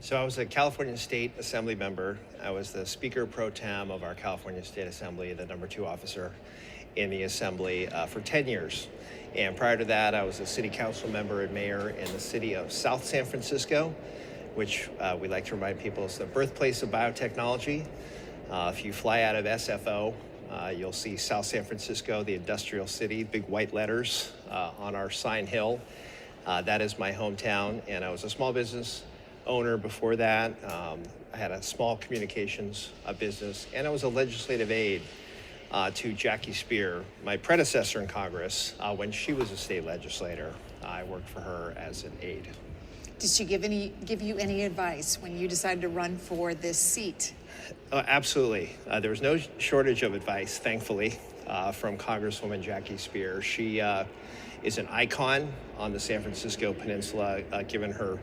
So I was a California State Assembly member. I was the Speaker Pro Tem of our California State Assembly, the #2 officer in the Assembly for 10 years. And prior to that, I was a City Council member and mayor in the city of South San Francisco, which we like to remind people is the birthplace of biotechnology. If you fly out of SFO, you'll see South San Francisco, the industrial city, big white letters on our sign hill. That is my hometown, and I was a small business owner before that. I had a small communications business, and I was a legislative aide to Jackie Speier, my predecessor in Congress, when she was a state legislator. I worked for her as an aide. Did she give you any advice when you decided to run for this seat? Absolutely. There was no shortage of advice, thankfully, from Congresswoman Jackie Speier. She is an icon on the San Francisco Peninsula, given her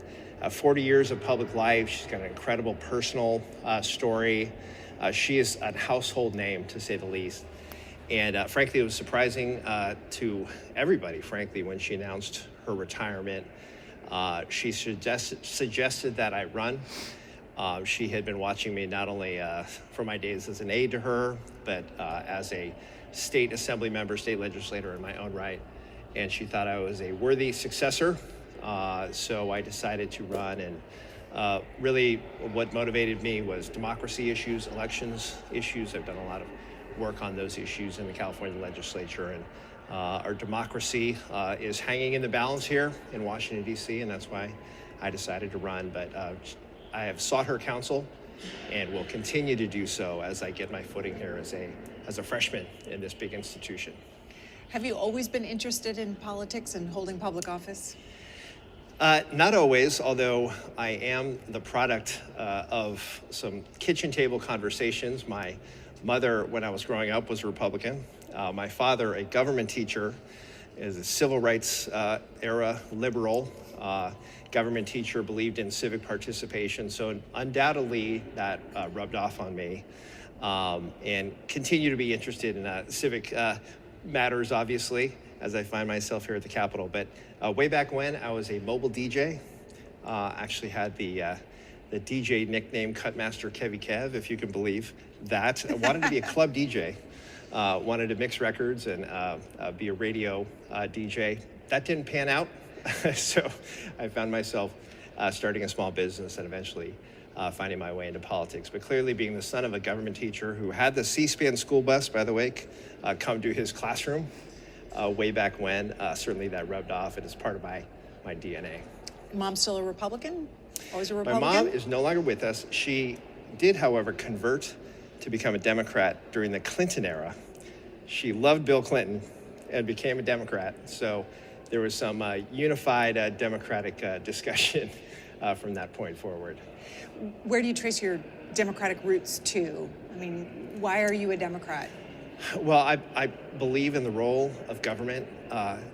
40 years of public life. She's got an incredible personal story. She is a household name, to say the least. And frankly, it was surprising to everybody, frankly, when she announced her retirement. She suggested that I run. She had been watching me not only for my days as an aide to her, but as a state assembly member, state legislator in my own right. And she thought I was a worthy successor. So I decided to run, and really what motivated me was democracy issues, elections issues. I've done a lot of work on those issues in the California legislature, and our democracy is hanging in the balance here in Washington, D.C., and that's why I decided to run. But I have sought her counsel and will continue to do so as I get my footing here as a freshman in this big institution. Have you always been interested in politics and holding public office? Not always, although I am the product of some kitchen table conversations. My mother, when I was growing up, was a Republican. My father, a government teacher, is a civil rights era liberal. Government teacher, believed in civic participation. So undoubtedly that rubbed off on me, and continue to be interested in civic matters, obviously, as I find myself here at the Capitol. But way back when, I was a mobile DJ. Actually had the DJ nickname Cutmaster Kevy Kev, if you can believe that. I wanted to be a club DJ, wanted to mix records and be a radio DJ. That didn't pan out, so I found myself starting a small business and eventually finding my way into politics. But clearly, being the son of a government teacher who had the C-SPAN school bus, by the way, come to his classroom way back when, certainly that rubbed off. It is part of my DNA. Mom's still a Republican? Always a Republican? My mom is no longer with us. She did, however, convert to become a Democrat during the Clinton era. She loved Bill Clinton and became a Democrat. So there was some unified Democratic discussion from that point forward. Where do you trace your Democratic roots to? I mean, why are you a Democrat? Well, I believe in the role of government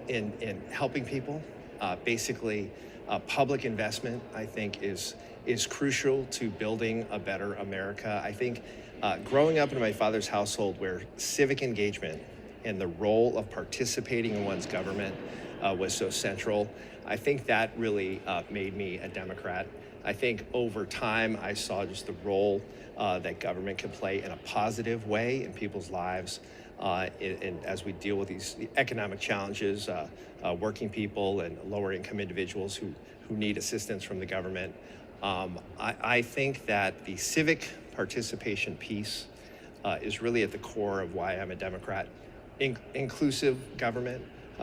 in helping people. Basically, public investment, I think, is crucial to building a better America. I think growing up in my father's household, where civic engagement and the role of participating in one's government was so central, I think that really made me a Democrat. I think over time, I saw just the role that government can play in a positive way in people's lives, and as we deal with these economic challenges, working people and lower income individuals who need assistance from the government. I think that the civic participation piece is really at the core of why I'm a Democrat. Inclusive government,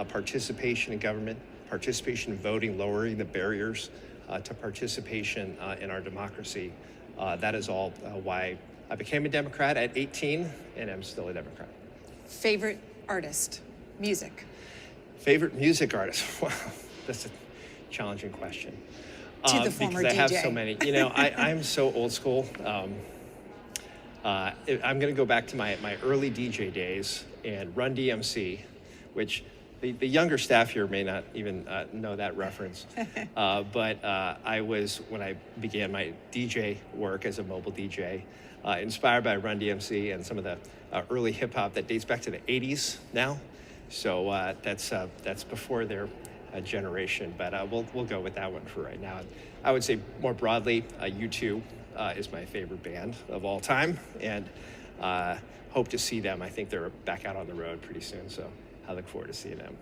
participation in government, participation in voting, lowering the barriers to participation in our democracy. That is all why I became a Democrat at 18, and I'm still a Democrat. Favorite artist, music? Favorite music artist? Wow, that's a challenging question. To the former because DJ. I have so many. You know, I'm so old school. I'm going to go back to my early DJ days and Run DMC, which the younger staff here may not even know that reference. But I was, when I began my DJ work as a mobile DJ, inspired by Run DMC and some of the early hip hop that dates back to the 80s now. So that's before their generation, but we'll go with that one for right now. I would say more broadly, U2 is my favorite band of all time, and hope to see them. I think they're back out on the road pretty soon, so I look forward to seeing them.